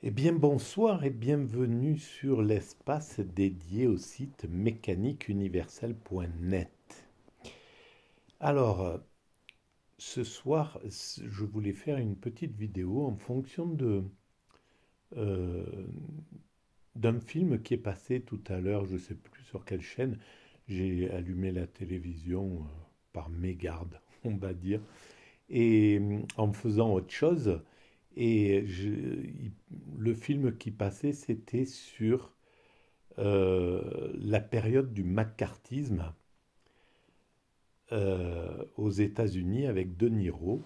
Eh bien bonsoir et bienvenue sur l'espace dédié au site mécaniqueuniverselle.net. Alors, ce soir, je voulais faire une petite vidéo en fonction euh, d'un film qui est passé tout à l'heure, je ne sais plus sur quelle chaîne. J'ai allumé la télévision par mégarde, on va dire, et en faisant autre chose. Et le film qui passait, c'était sur la période du macartisme aux États-Unis avec De Niro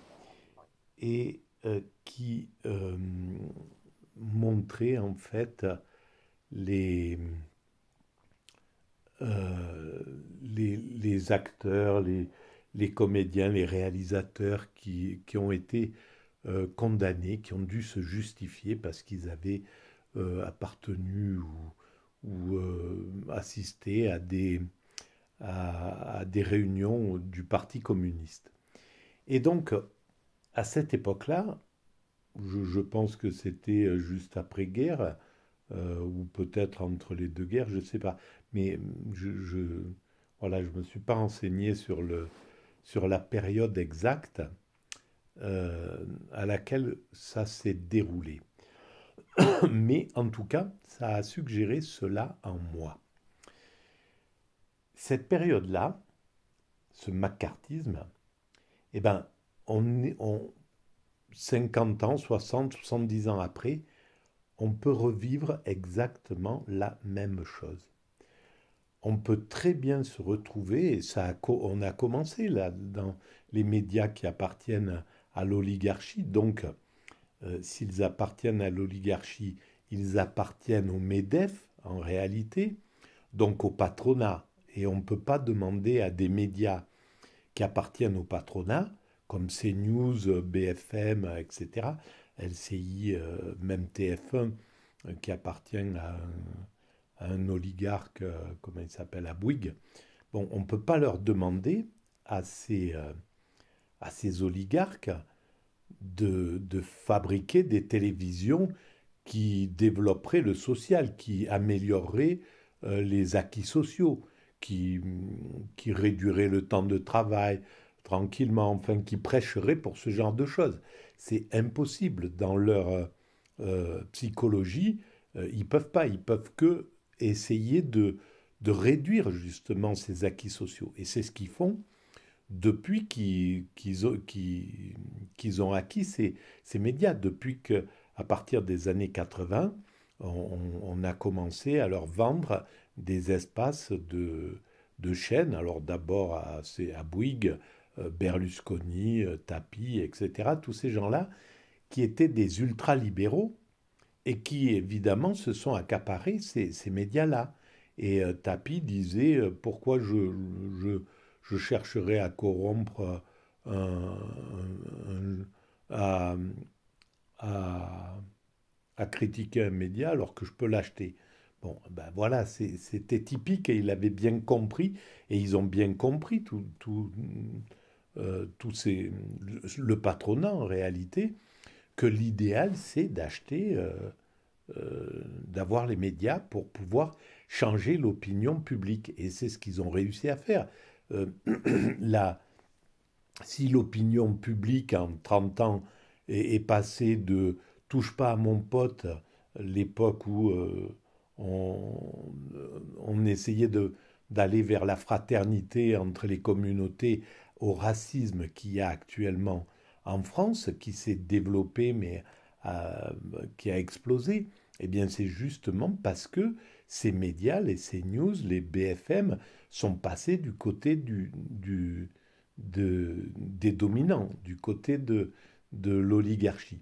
et qui montrait en fait les, euh, les acteurs, les comédiens, les réalisateurs qui ont été condamnés, qui ont dû se justifier parce qu'ils avaient appartenu ou assisté à des réunions du Parti communiste. Et donc, à cette époque-là, je pense que c'était juste après-guerre, ou peut-être entre les deux guerres, je ne sais pas. Mais voilà, je ne me suis pas renseigné sur la période exacte à laquelle ça s'est déroulé. Mais en tout cas, ça a suggéré cela en moi. Cette période-là, ce macartisme, eh ben, on 50 ans, 60, 70 ans après, on peut revivre exactement la même chose. On peut très bien se retrouver, et on a commencé là dans les médias qui appartiennent à l'oligarchie. Donc, s'ils appartiennent à l'oligarchie, ils appartiennent au MEDEF en réalité, donc au patronat. Et on ne peut pas demander à des médias qui appartiennent au patronat, comme CNews, BFM, etc., LCI, même TF1, qui appartient à un oligarque, comment il s'appelle, à Bouygues. Bon, on ne peut pas leur demander à ces oligarques de fabriquer des télévisions qui développeraient le social, qui amélioreraient les acquis sociaux, qui, qui réduiraient le temps de travail tranquillement, enfin qui prêcheraient pour ce genre de choses. C'est impossible dans leur psychologie, ils peuvent pas, ils peuvent que essayer de réduire justement ces acquis sociaux. Et c'est ce qu'ils font depuis qu'ils ont acquis ces médias, depuis qu'à partir des années 80, on a commencé à leur vendre des espaces de chaînes. Alors d'abord à Bouygues, Berlusconi, Tapi, etc. Tous ces gens-là qui étaient des ultralibéraux et qui évidemment se sont accaparés ces médias-là. Et Tapi disait pourquoi je chercherais à corrompre à, à, à critiquer un média alors que je peux l'acheter. Bon, ben voilà, c'était typique et il avait bien compris, et ils ont bien compris le patronat en réalité, que l'idéal c'est d'acheter, d'avoir les médias pour pouvoir changer l'opinion publique. Et c'est ce qu'ils ont réussi à faire. Euh, la, Si l'opinion publique en 30 ans est passée de touche pas à mon pote, l'époque où on, on essayait d'aller vers la fraternité entre les communautés, au racisme qu'il y a actuellement en France, qui s'est développé mais euh, qui a explosé, eh bien c'est justement parce que ces médias, les CNews, les BFM, sont passés du côté des dominants, du côté de l'oligarchie.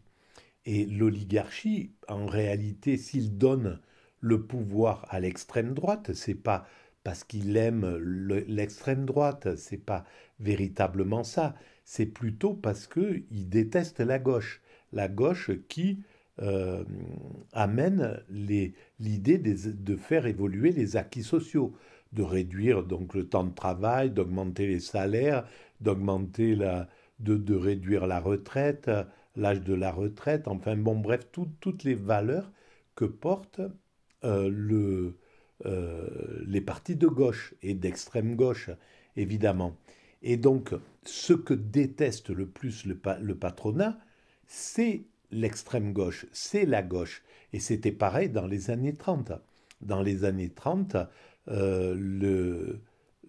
Et l'oligarchie, en réalité, s'il donne le pouvoir à l'extrême droite, c'est pas parce qu'il aime l'extrême droite, c'est pas véritablement ça. C'est plutôt parce qu'il déteste la gauche qui euh, amène l'idée de faire évoluer les acquis sociaux, de réduire donc le temps de travail, d'augmenter les salaires, d'augmenter de réduire la retraite, l'âge de la retraite, enfin bon, bref, toutes les valeurs que portent euh, le, les partis de gauche et d'extrême gauche, évidemment. Et donc, ce que déteste le plus le patronat, c'est l'extrême gauche, c'est la gauche. Et c'était pareil dans les années 30. Dans les années 30,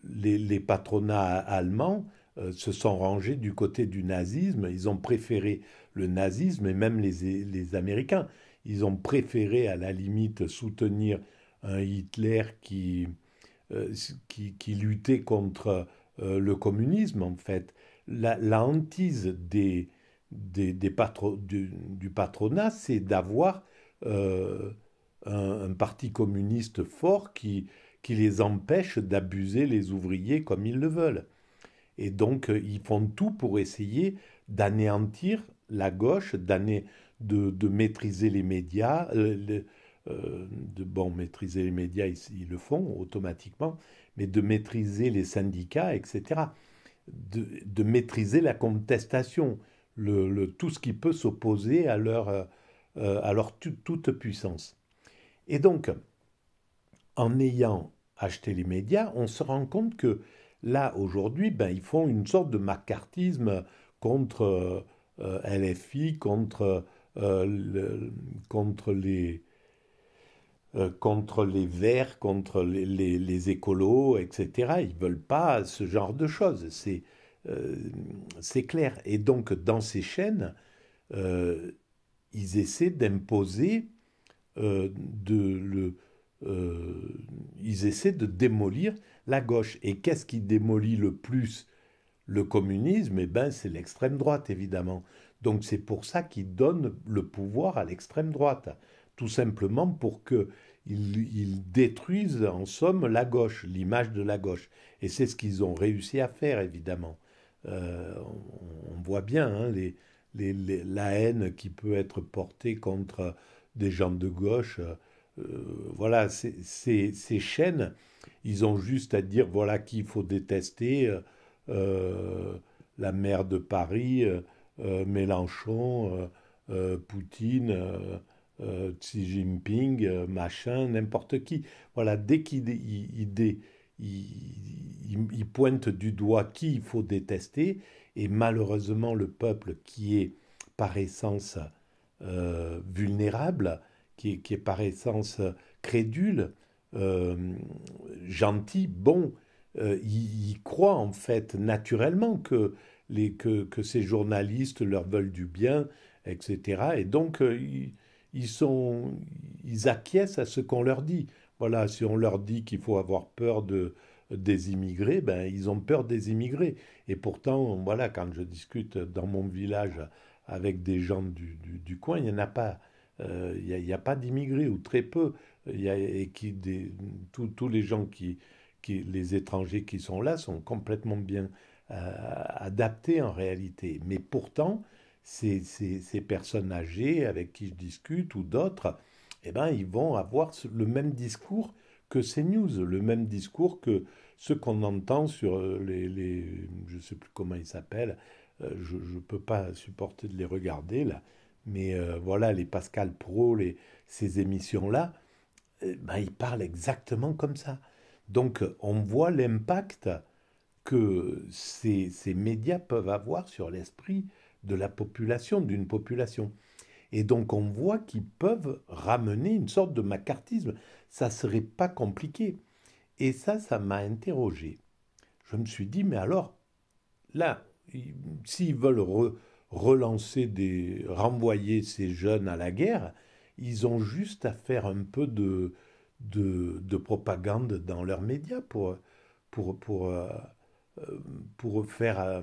les patronats allemands se sont rangés du côté du nazisme. Ils ont préféré le nazisme, et même les Américains. Ils ont préféré à la limite soutenir un Hitler euh, qui luttait contre le communisme, en fait. La hantise du patronat, c'est d'avoir euh, un parti communiste fort qui les empêche d'abuser les ouvriers comme ils le veulent. Et donc, ils font tout pour essayer d'anéantir la gauche, de maîtriser les médias. Bon, maîtriser les médias, ils le font automatiquement, mais de maîtriser les syndicats, etc. De maîtriser la contestation, tout ce qui peut s'opposer à leur toute puissance. Et donc, en ayant acheté les médias, on se rend compte que là, aujourd'hui, ben, ils font une sorte de macartisme contre LFI, contre contre les Verts, contre les écolos, etc. Ils ne veulent pas ce genre de choses, euh, c'est clair. Et donc, dans ces chaînes, euh, ils essaient d'imposer de ils essaient de démolir la gauche. Et qu'est-ce qui démolit le plus le communisme? Eh ben, c'est l'extrême droite, évidemment. Donc c'est pour ça qu'ils donnent le pouvoir à l'extrême droite. Tout simplement pour qu'ils détruisent, en somme, la gauche, l'image de la gauche. Et c'est ce qu'ils ont réussi à faire, évidemment. On voit bien hein, la haine qui peut être portée contre des gens de gauche. Voilà, ces chaînes, ils ont juste à dire voilà qui il faut détester, euh, la maire de Paris, Mélenchon, Poutine, Xi Jinping, machin, n'importe qui. Voilà, dès qu'ils pointent du doigt qui il faut détester, et malheureusement le peuple qui est par essence vulnérable, qui est par essence crédule, euh, gentil, bon, il croit en fait naturellement que ces journalistes leur veulent du bien, etc. Et donc, ils, sont, ils acquiescent à ce qu'on leur dit. Voilà, si on leur dit qu'il faut avoir peur des immigrés, ben, ils ont peur des immigrés. Et pourtant, voilà, quand je discute dans mon village avec des gens du coin, il n'y en a pas. Il y a pas d'immigrés ou très peu. Et tous les gens les étrangers qui sont là sont complètement bien adaptés en réalité. Mais pourtant, ces personnes âgées avec qui je discute ou d'autres, eh ben, ils vont avoir le même discours que CNews, le même discours que ce qu'on entend sur je ne sais plus comment ils s'appellent, je ne peux pas supporter de les regarder là, mais voilà, les Pascal Pro, ces émissions-là, ben, ils parlent exactement comme ça. Donc on voit l'impact que ces médias peuvent avoir sur l'esprit de la population, d'une population. Et donc on voit qu'ils peuvent ramener une sorte de macartisme. Ça ne serait pas compliqué. Et ça m'a interrogé. Je me suis dit, mais alors, là, s'ils veulent relancer renvoyer ces jeunes à la guerre, ils ont juste à faire un peu de propagande dans leurs médias pour, pour, euh, pour faire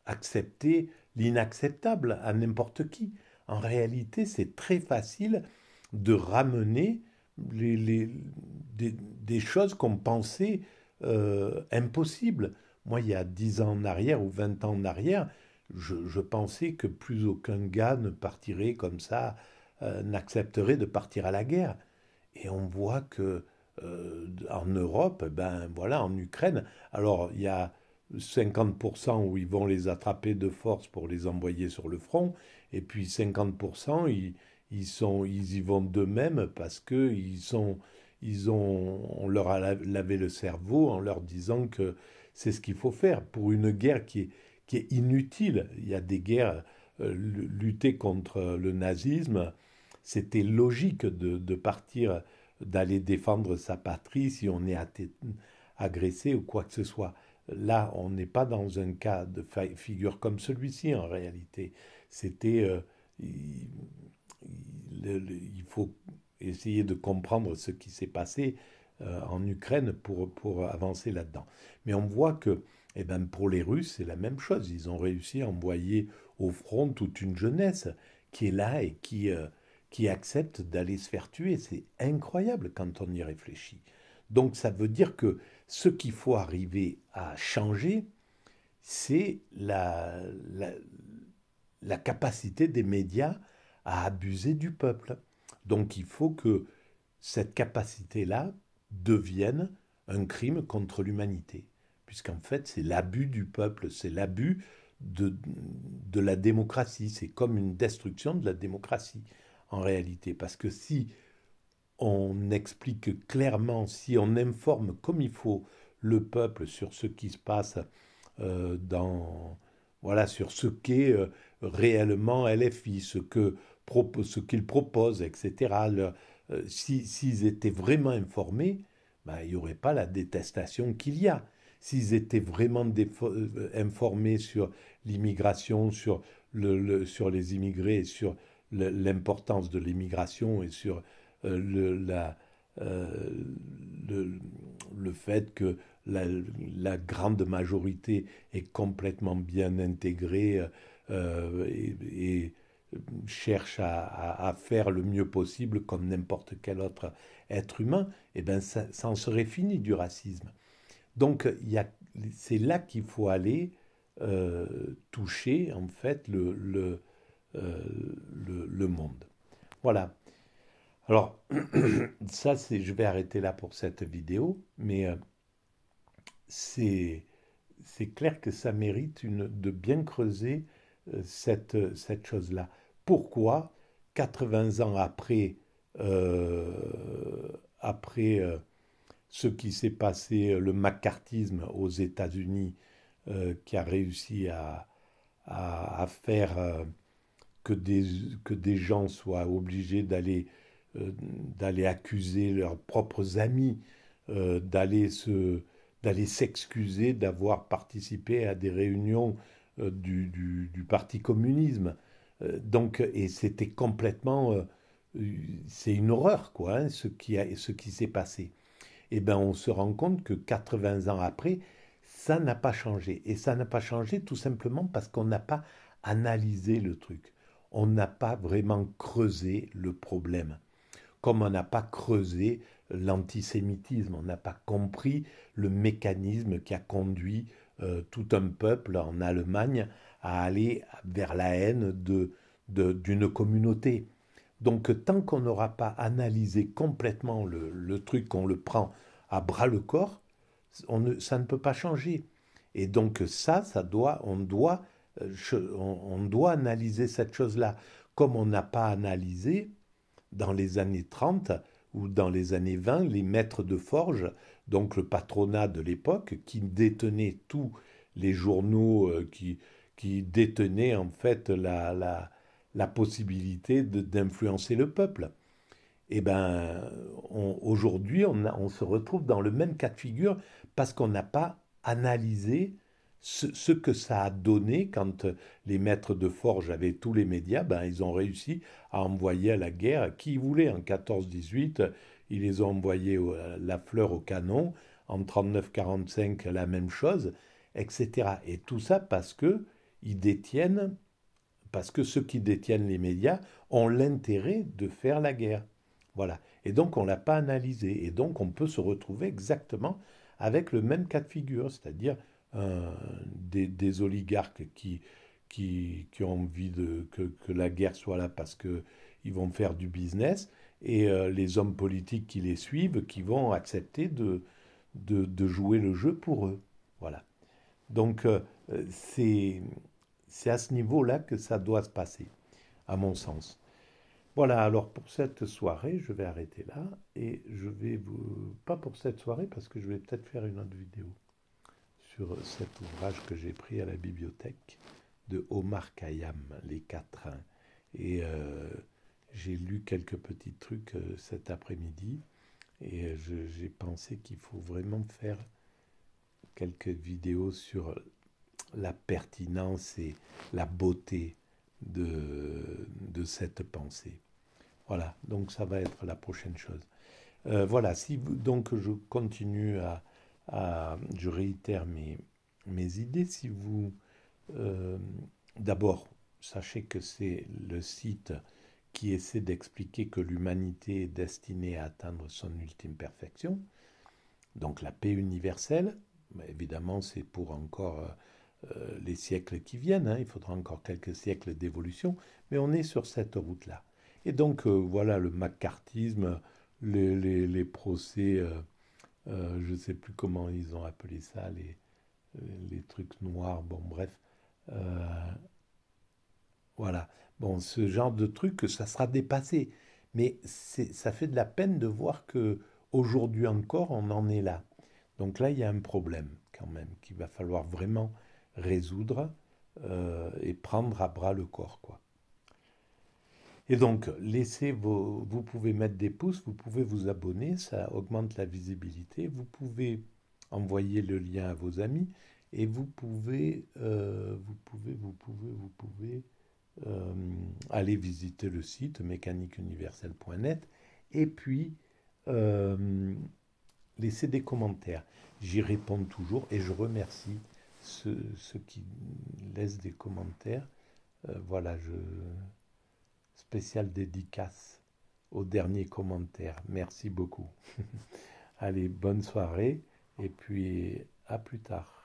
accepter l'inacceptable à n'importe qui. En réalité, c'est très facile de ramener les, les- des choses qu'on pensait impossibles. Moi, il y a 10 ans en arrière ou 20 ans en arrière, je pensais que plus aucun gars ne partirait comme ça, n'accepterait de partir à la guerre. Et on voit que en Europe, ben voilà, en Ukraine, alors il y a 50% où ils vont les attraper de force pour les envoyer sur le front, et puis 50% ils y vont d'eux-mêmes parce que on leur a lavé le cerveau en leur disant que c'est ce qu'il faut faire pour une guerre qui est inutile. Il y a des guerres, lutter contre le nazisme, c'était logique de partir, d'aller défendre sa patrie si on est agressé ou quoi que ce soit. Là, on n'est pas dans un cas de figure comme celui-ci en réalité. C'était, il, il faut essayer de comprendre ce qui s'est passé en Ukraine pour avancer là-dedans. Mais on voit que, eh ben, pour les Russes, c'est la même chose. Ils ont réussi à envoyer au front toute une jeunesse qui est là et qui accepte d'aller se faire tuer. C'est incroyable quand on y réfléchit. Donc ça veut dire que ce qu'il faut arriver à changer, c'est la capacité des médias à abuser du peuple. Donc il faut que cette capacité-là devienne un crime contre l'humanité. Puisqu'en fait, c'est l'abus du peuple, c'est l'abus de la démocratie. C'est comme une destruction de la démocratie, en réalité. Parce que si on explique clairement, si on informe comme il faut le peuple sur ce qui se passe voilà, sur ce qu'est réellement LFI, ce qu'il propose, etc. S'ils étaient vraiment informés, ben, il n'y aurait pas la détestation qu'il y a. S'ils étaient vraiment informés sur l'immigration, sur les immigrés, sur l'importance de l'immigration et sur euh, le, la, euh, le, le fait que la grande majorité est complètement bien intégrée et cherche à faire le mieux possible comme n'importe quel autre être humain, eh ben ça en serait fini du racisme. Donc c'est là qu'il faut aller toucher en fait euh, le monde. Voilà. Alors, ça, je vais arrêter là pour cette vidéo, mais c'est, c'est clair que ça mérite de bien creuser cette chose-là. Pourquoi, 80 ans euh, après ce qui s'est passé, le macartisme aux États-Unis, qui a réussi à faire que des, que des gens soient obligés d'aller accuser leurs propres amis, euh, d'aller se, d'aller s'excuser d'avoir participé à des réunions du Parti communisme. Et c'était complètement, c'est une horreur, quoi, hein, ce qui s'est passé. Eh bien, on se rend compte que 80 ans après, ça n'a pas changé. Et ça n'a pas changé tout simplement parce qu'on n'a pas analysé le truc. On n'a pas vraiment creusé le problème. Comme on n'a pas creusé l'antisémitisme, on n'a pas compris le mécanisme qui a conduit tout un peuple en Allemagne à aller vers la haine d'une communauté. Donc tant qu'on n'aura pas analysé complètement le truc, qu'on le prend à bras le corps, ça ne peut pas changer. Et donc on doit analyser cette chose-là. Comme on n'a pas analysé dans les années 30 ou dans les années 20 les maîtres de forge, donc le patronat de l'époque, qui détenait tous les journaux, qui détenaient en fait la possibilité d'influencer le peuple. Eh ben, aujourd'hui, on se retrouve dans le même cas de figure parce qu'on n'a pas analysé ce que ça a donné quand les maîtres de forge avaient tous les médias. Ben, ils ont réussi à envoyer à la guerre qui voulait en 14-18. Ils les ont envoyés la fleur au canon. En 39-45, la même chose, etc. Et tout ça ils détiennent parce que ceux qui détiennent les médias ont l'intérêt de faire la guerre. Voilà. Et donc on ne l'a pas analysé. Et donc on peut se retrouver exactement avec le même cas de figure, c'est-à-dire des oligarques qui ont envie que la guerre soit là parce qu'ils vont faire du business, et les hommes politiques qui les suivent qui vont accepter de jouer le jeu pour eux. Voilà. Donc, c'est à ce niveau-là que ça doit se passer, à mon sens. Voilà, alors pour cette soirée, je vais arrêter là et je vais vous... Pas pour cette soirée, parce que je vais peut-être faire une autre vidéo sur cet ouvrage que j'ai pris à la bibliothèque de Omar Khayyam, Les Quatrains. Et j'ai lu quelques petits trucs cet après-midi et j'ai pensé qu'il faut vraiment faire quelques vidéos sur la pertinence et la beauté de cette pensée. Voilà, donc ça va être la prochaine chose. Voilà, si vous, donc je continue je réitère mes idées. Si vous, euh, d'abord, sachez que c'est le site qui essaie d'expliquer que l'humanité est destinée à atteindre son ultime perfection, donc la paix universelle. Mais évidemment, c'est pour encore les siècles qui viennent, hein. Il faudra encore quelques siècles d'évolution, mais on est sur cette route-là. Et donc, voilà, le macartisme, les procès, je ne sais plus comment ils ont appelé ça, les trucs noirs, bon, bref. Euh, voilà. Bon, ce genre de truc, ça sera dépassé. Mais ça fait de la peine de voir que aujourd'hui encore, on en est là. Donc là, il y a un problème quand même qu'il va falloir vraiment résoudre et prendre à bras le corps, quoi. Et donc, vous pouvez mettre des pouces, vous pouvez vous abonner, ça augmente la visibilité. Vous pouvez envoyer le lien à vos amis et vous pouvez aller visiter le site mécaniqueuniverselle.net et puis euh, laisser des commentaires. J'y réponds toujours et je remercie ceux qui laissent des commentaires. Voilà, spécial dédicace au dernier commentaire. Merci beaucoup. Allez, bonne soirée et puis à plus tard.